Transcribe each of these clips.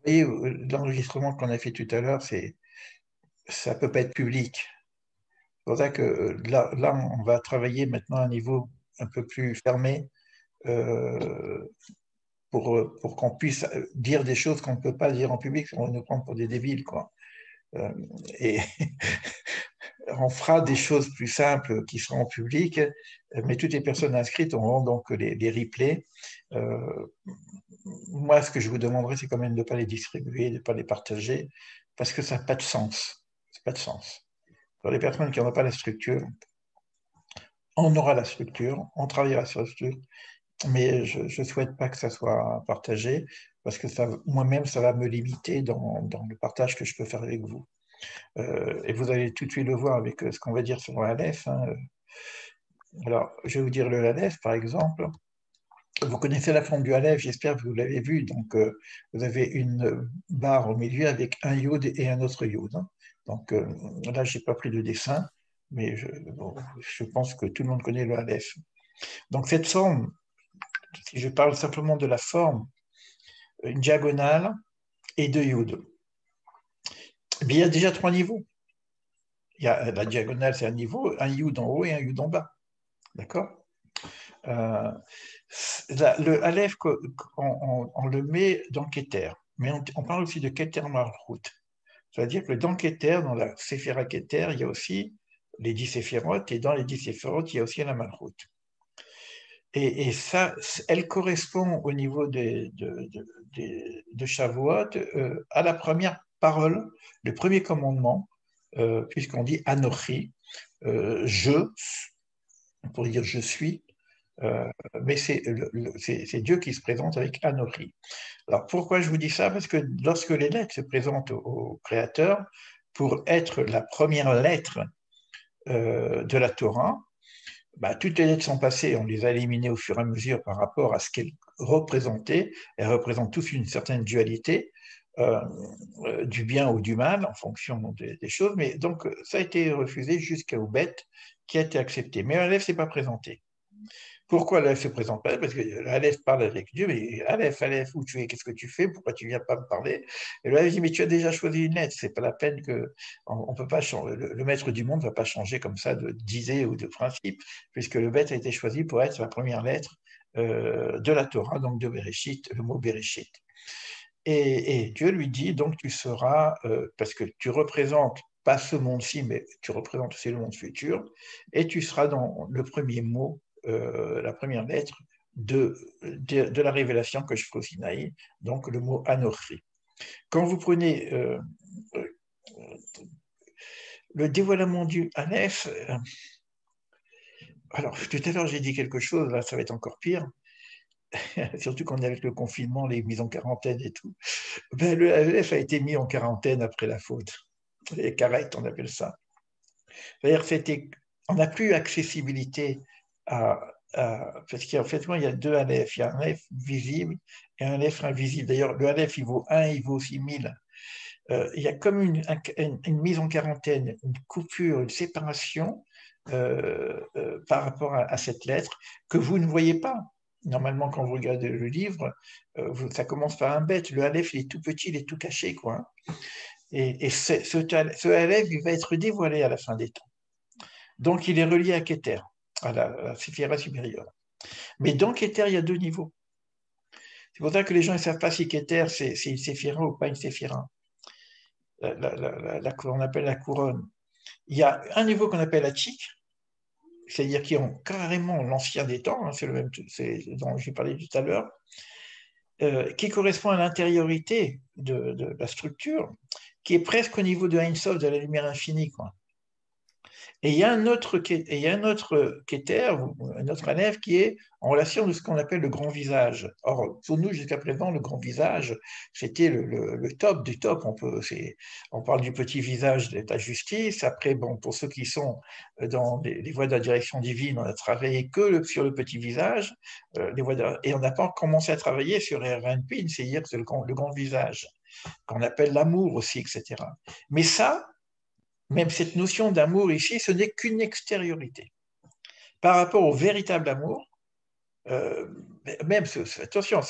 voyez, l'enregistrement qu'on a fait tout à l'heure, ça peut pas être public. C'est pour ça que là, on va travailler maintenant à un niveau un peu plus fermé euh, pour qu'on puisse dire des choses qu'on ne peut pas dire en public, on va nous prendre pour des débiles, quoi. Euh, et on fera des choses plus simples qui seront en public, mais toutes les personnes inscrites auront donc les replays. Euh, Moi, ce que je vous demanderai, c'est quand même de ne pas les distribuer, de ne pas les partager, parce que ça n'a pas de sens. Ça n'a pas de sens. Pour les personnes qui n'ont pas la structure, on aura la structure, on travaillera sur la structure, mais je ne souhaite pas que ça soit partagé, parce que moi-même, ça va me limiter dans le partage que je peux faire avec vous. Et vous allez tout de suite le voir avec ce qu'on va dire sur l'Aleph, hein. Alors, je vais vous dire le Aleph, par exemple. Vous connaissez la forme du Aleph, j'espère que vous l'avez vu. Donc, vous avez une barre au milieu avec un yod et un autre yod, hein. Donc, là, je n'ai pas pris de dessin, mais bon, je pense que tout le monde connaît le Aleph. Donc, cette forme, si je parle simplement de la forme, une diagonale et deux yod. Eh bien, il y a déjà trois niveaux. La diagonale, c'est un niveau, un yod en haut et un yod en bas. D'accord? Euh, le Aleph, on le met dans Keter, mais on parle aussi de Keter Malchut. C'est-à-dire que dans Keter, dans la Séphira Keter, il y a aussi les 10 séphirotes, et dans les 10 séphirotes, il y a aussi la Malchut. Et ça, elle correspond au niveau de Shavuot à la première parole, le premier commandement, puisqu'on dit Anochi, je, on pourrait dire je suis, euh, mais c'est Dieu qui se présente avec Anochi. Alors pourquoi je vous dis ça? Parce que lorsque les lettres se présentent au Créateur, pour être la première lettre de la Torah, bah, toutes les lettres sont passées, on les a éliminées au fur et à mesure par rapport à ce qu'elles représentaient. Elles représentent tous une certaine dualité, euh, du bien ou du mal en fonction des choses, mais donc ça a été refusé jusqu'au bête qui a été accepté. Mais l'Aleph ne s'est pas présenté. Pourquoi l'Aleph ne se présente pas? Parce que l'Aleph parle avec Dieu, mais Aleph, où tu es, qu'est-ce que tu fais? Pourquoi tu ne viens pas me parler? Et l'Aleph dit, mais tu as déjà choisi une lettre, c'est pas la peine que. On peut pas changer, le maître du monde ne va pas changer comme ça d'idée ou de principe, puisque le bête a été choisi pour être la première lettre de la Torah, donc de Bereshit, le mot Bereshit. Et Dieu lui dit, donc tu seras, parce que tu représentes pas ce monde-ci, mais tu représentes aussi le monde futur, et tu seras dans le premier mot, la première lettre de la révélation que je fais au Sinaï, donc le mot Anochi. Quand vous prenez euh, le dévoilement du Aleph, alors tout à l'heure j'ai dit quelque chose, là ça va être encore pire, surtout qu'on est avec le confinement, les mises en quarantaine et tout. Ben, le Aleph a été mis en quarantaine après la faute. Les carrettes, on appelle ça. C'est-à-dire on n'a plus accessibilité parce qu'en fait, il y a deux Aleph. Il y a un Aleph visible et un Aleph invisible. D'ailleurs, le Aleph, il vaut 1, il vaut aussi 1000. Il y a comme une mise en quarantaine, une coupure, une séparation par rapport à cette lettre que vous ne voyez pas. Normalement, quand vous regardez le livre, ça commence par un bête. Le Aleph, il est tout petit, il est tout caché, quoi. Et ce Aleph, il va être dévoilé à la fin des temps. Donc, il est relié à Keter, à la Séphira supérieure. Mais dans Keter, il y a deux niveaux. C'est pour ça que les gens ne savent pas si Keter, c'est une Séphira ou pas une Séphira. On appelle la couronne. Il y a un niveau qu'on appelle la Tchik, c'est-à-dire qui ont carrément l'ancien des temps, hein, c'est le même, c'est dont j'ai parlé tout à l'heure, qui correspond à l'intériorité de la structure, qui est presque au niveau de Ein Sof, de la lumière infinie, quoi. Et il y a un autre, et il y a un autre Keter, un autre Aleph, qui est en relation de ce qu'on appelle le grand visage. Or, pour nous, jusqu'à présent, le grand visage, c'était le top du top. On parle du petit visage de la justice. Après, bon, pour ceux qui sont dans les voies de la direction divine, on a travaillé que sur le petit visage, et on n'a pas commencé à travailler sur RNP, c'est-à-dire que le grand visage, qu'on appelle l'amour aussi, etc. Mais ça, même cette notion d'amour ici, ce n'est qu'une extériorité. Par rapport au véritable amour, euh, même, attention,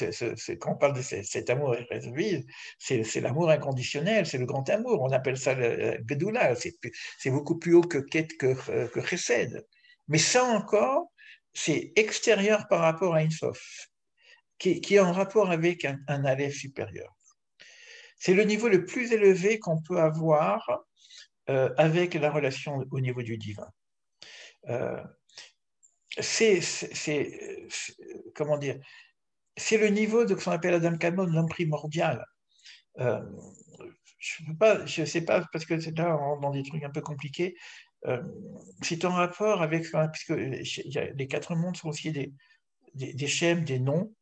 quand on parle de cet amour irrésistible, c'est l'amour inconditionnel, c'est le grand amour. On appelle ça le Gedoula. C'est beaucoup plus haut que Chesed. Mais ça encore, c'est extérieur par rapport à une Sof, qui est en rapport avec un Aleph supérieur. C'est le niveau le plus élevé qu'on peut avoir avec la relation au niveau du divin. Euh, comment dire, c'est le niveau de ce qu'on appelle Adam Kadmon, l'homme primordial. Euh, je ne sais pas, parce que c'est là, on rentre dans des trucs un peu compliqués. C'est en rapport avec, puisque les quatre mondes sont aussi des schèmes, des noms.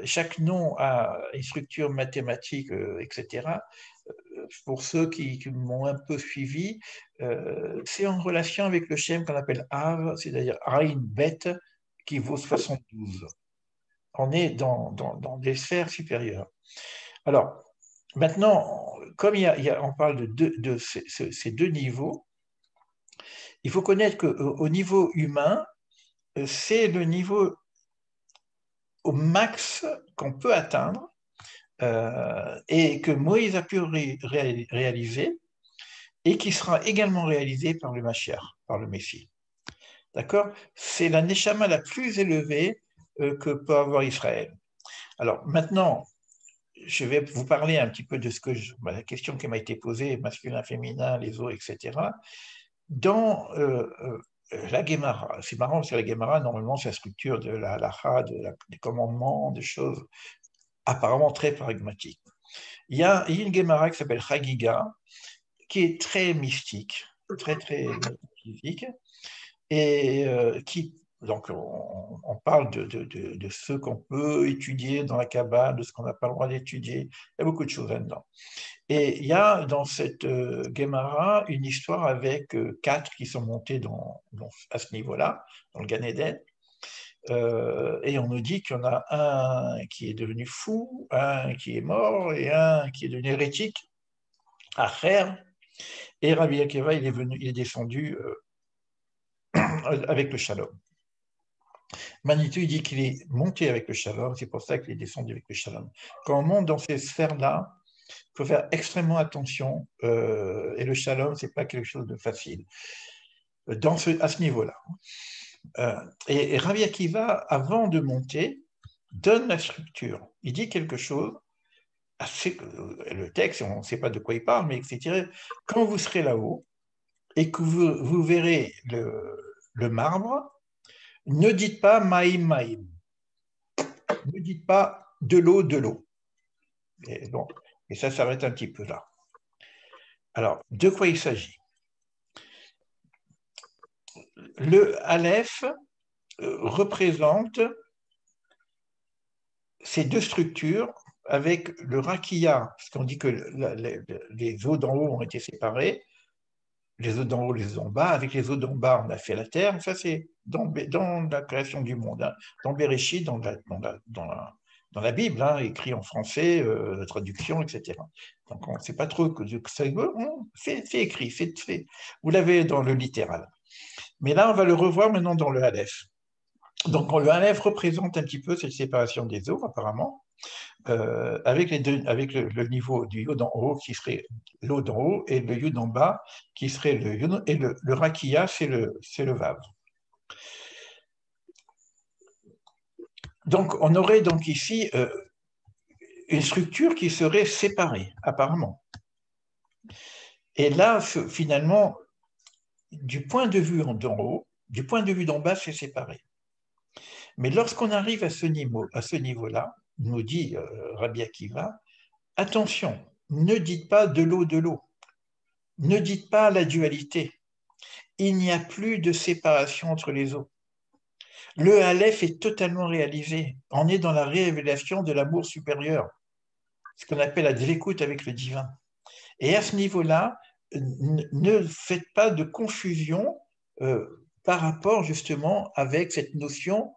Chaque nom a une structure mathématique, etc. Pour ceux qui m'ont un peu suivi, c'est en relation avec le schème qu'on appelle Av, c'est-à-dire Ain Bet, qui vaut 72. On est dans des sphères supérieures. Alors, maintenant, comme on parle de ces deux niveaux, il faut connaître qu'au niveau humain, c'est le niveau au max qu'on peut atteindre et que Moïse a pu réaliser et qui sera également réalisé par le Mashiach, par le Messie. D'accord? C'est la Neshama la plus élevée que peut avoir Israël. Alors maintenant, je vais vous parler un petit peu de la question qui m'a été posée, masculin, féminin, les eaux, etc. Dans la Gemara, c'est marrant parce que la Gemara, normalement, c'est la structure de la halacha, des commandements, des choses apparemment très pragmatiques. Il y a une Gemara qui s'appelle Chagiga, qui est très mystique, très, très métaphysique, et donc on parle de ce qu'on peut étudier dans la Kabbale, de ce qu'on n'a pas le droit d'étudier, il y a beaucoup de choses là-dedans. Et il y a dans cette Gemara une histoire avec quatre qui sont montés à ce niveau-là, dans le Gan Eden, et on nous dit qu'il y en a un qui est devenu fou, un qui est mort et un qui est devenu hérétique, Acher, et Rabbi Akiva, il est descendu avec le shalom. Manitou, il dit qu'il est monté avec le shalom, c'est pour ça qu'il est descendu avec le shalom. Quand on monte dans ces sphères-là, il faut faire extrêmement attention, et le shalom, ce n'est pas quelque chose de facile, à ce niveau-là. Et Rabbi Akiva, avant de monter, donne la structure. Il dit quelque chose, le texte, on ne sait pas de quoi il parle, mais c'est tiré, quand vous serez là-haut, et que vous verrez le marbre, ne dites pas maïm maïm. Ne dites pas de l'eau, de l'eau. Et, bon, et ça s'arrête un petit peu là. Alors, de quoi il s'agit? Le Aleph représente ces deux structures avec le Rakia, parce qu'on dit que les eaux d'en haut ont été séparées, les eaux d'en haut, les eaux d'en bas. Avec les eaux d'en bas, on a fait la terre. Ça, c'est dans la création du monde, hein, dans Bereshit, dans la Bible, hein, écrit en français, la traduction, etc. Donc, on ne sait pas trop que ça veut. C'est écrit, fait. Vous l'avez dans le littéral. Mais là, on va le revoir maintenant dans le Aleph. Donc, le Aleph représente un petit peu cette séparation des eaux, apparemment. Avec le niveau du yod en haut qui serait l'eau d'en haut et le yod en bas qui serait le yod, et le rakia c'est le vav. Donc on aurait donc ici une structure qui serait séparée apparemment. Et là finalement du point de vue d'en haut, du point de vue d'en bas c'est séparé. Mais lorsqu'on arrive à ce niveau-là, nous dit Rabbi Akiva, attention, ne dites pas de l'eau de l'eau. Ne dites pas la dualité. Il n'y a plus de séparation entre les eaux. Le Aleph est totalement réalisé. On est dans la révélation de l'amour supérieur, ce qu'on appelle la délécoute avec le divin. Et à ce niveau-là, ne faites pas de confusion par rapport justement avec cette notion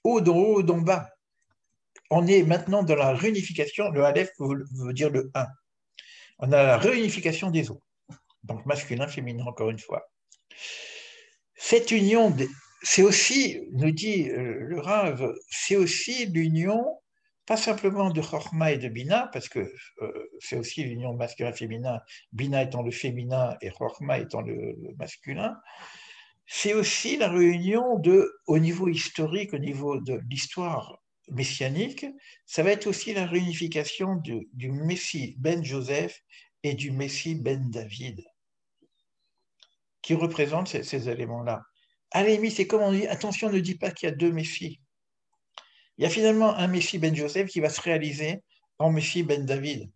haut d'en haut, haut d'en bas. On est maintenant dans la réunification, le Aleph veut dire le 1. On a la réunification des eaux. Donc masculin, féminin, encore une fois. Cette union c'est aussi, nous dit le Rav, c'est aussi l'union, pas simplement de Chorma et de Bina, parce que c'est aussi l'union masculin-féminin, Bina étant le féminin et Chorma étant le masculin, c'est aussi la réunion au niveau historique, au niveau de l'histoire messianique, ça va être aussi la réunification du Messie ben Joseph et du Messie ben David, qui représentent ces éléments-là. À la limite, c'est comme on dit, attention, ne dis pas qu'il y a deux Messies. Il y a finalement un Messie ben Joseph qui va se réaliser en Messie ben David.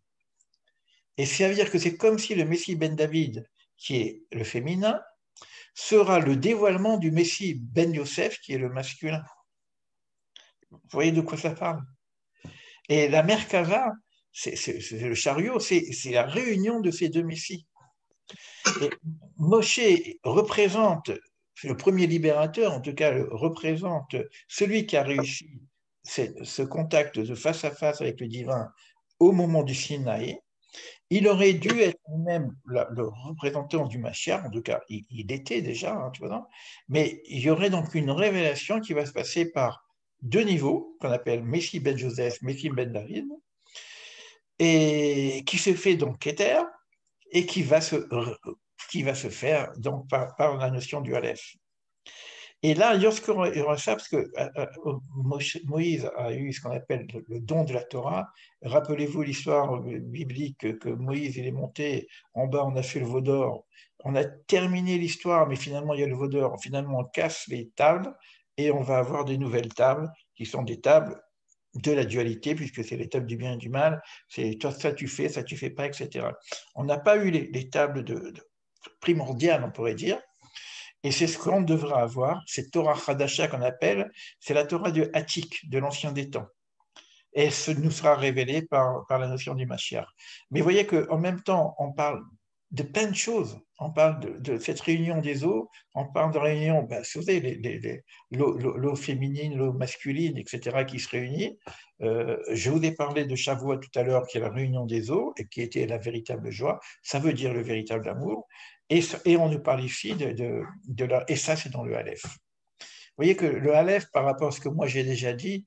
Et ça veut dire que c'est comme si le Messie ben David, qui est le féminin, sera le dévoilement du Messie ben Yosef, qui est le masculin. Vous voyez de quoi ça parle? Et la Merkava, c'est le chariot, c'est la réunion de ces deux Messies. Et Moshe représente, le premier libérateur, en tout cas, représente celui qui a réussi ce contact de face à face avec le divin au moment du Sinaï. Il aurait dû être même le représentant du Mashiach, en tout cas, il était déjà, hein, tu vois, non, mais il y aurait donc une révélation qui va se passer par deux niveaux, qu'on appelle Messie ben Joseph, Messie ben David, et qui se fait donc Keter, et qui va se faire donc par la notion du Aleph. Et là, lorsqu'il y aura ça, parce que Moïse a eu ce qu'on appelle le don de la Torah, rappelez-vous l'histoire biblique que Moïse il est monté, en bas on a fait le veau d'or, on a terminé l'histoire, mais finalement il y a le veau d'or, finalement on casse les tables et on va avoir des nouvelles tables qui sont des tables de la dualité, puisque c'est les tables du bien et du mal, c'est toi ça tu fais, ça tu fais pas, etc. On n'a pas eu les tables primordiales, on pourrait dire, et c'est ce qu'on devra avoir, cette Torah Hadasha qu'on appelle, c'est la Torah de Hatik, de l'Ancien des Temps. Et ce nous sera révélé par la notion du Mashiach. Mais vous voyez qu'en même temps, on parle de plein de choses. On parle de cette réunion des eaux, on parle de réunion, ben, vous savez, l'eau féminine, l'eau masculine, etc., qui se réunit. Je vous ai parlé de Shavuot tout à l'heure, qui est la réunion des eaux, et qui était la véritable joie. Ça veut dire le véritable amour. Et on nous parle ici et ça, c'est dans le Aleph. Vous voyez que le Aleph, par rapport à ce que moi j'ai déjà dit,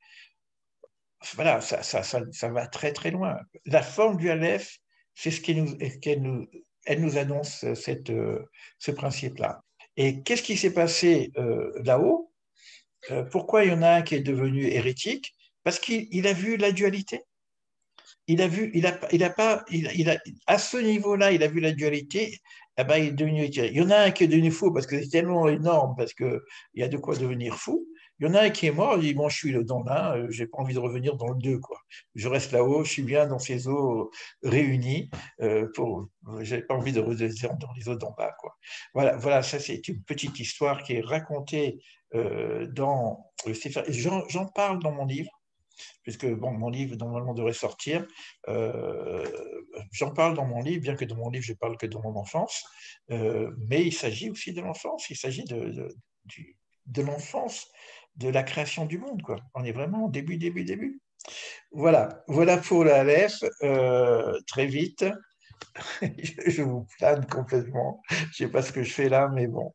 voilà, ça va très très loin. La forme du Aleph, c'est ce elle nous annonce ce principe-là. Et qu'est-ce qui s'est passé là-haut? Pourquoi il y en a un qui est devenu hérétique? Parce qu'il a vu la dualité. À ce niveau-là, il a vu la dualité, eh ben, il est devenu hérétique. Il y en a un qui est devenu fou parce que c'est tellement énorme, parce qu'il y a de quoi devenir fou. Il y en a un qui est mort, il dit, bon, je suis dans l'un, j'ai pas envie de revenir dans le deux, quoi. Je reste là-haut, je suis bien dans ces eaux réunies, j'ai pas envie de redescendre dans les eaux d'en bas, quoi. Voilà, ça c'est une petite histoire qui est racontée dans le Sefer. J'en parle dans mon livre, puisque bon, mon livre normalement devrait sortir. Euh, J'en parle dans mon livre, bien que dans mon livre je parle que de mon enfance, mais il s'agit aussi de l'enfance, il s'agit de l'enfance, de la création du monde, quoi. On est vraiment au début, début, début. Voilà pour la Aleph. Très vite, je vous plane complètement. Je ne sais pas ce que je fais là, mais bon.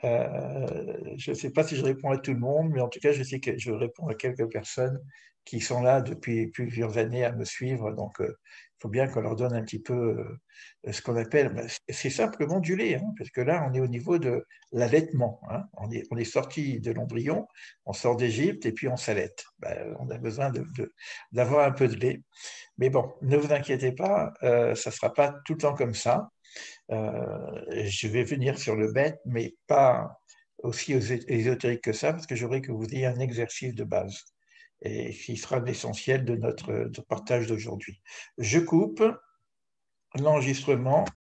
Je ne sais pas si je réponds à tout le monde, mais en tout cas, je sais que je réponds à quelques personnes qui sont là depuis plusieurs années à me suivre. Donc, il faut bien qu'on leur donne un petit peu ce qu'on appelle, c'est simplement du lait, hein, parce que là, on est au niveau de l'allaitement. Hein. On est sorti de l'embryon, on sort d'Égypte et puis on s'allaite. Ben, on a besoin d'avoir un peu de lait. Mais bon, ne vous inquiétez pas, ça ne sera pas tout le temps comme ça. Je vais venir sur le bête, mais pas aussi ésotérique que ça, parce que j'aurais que vous ayez un exercice de base, et qui sera l'essentiel de notre partage d'aujourd'hui. Je coupe l'enregistrement.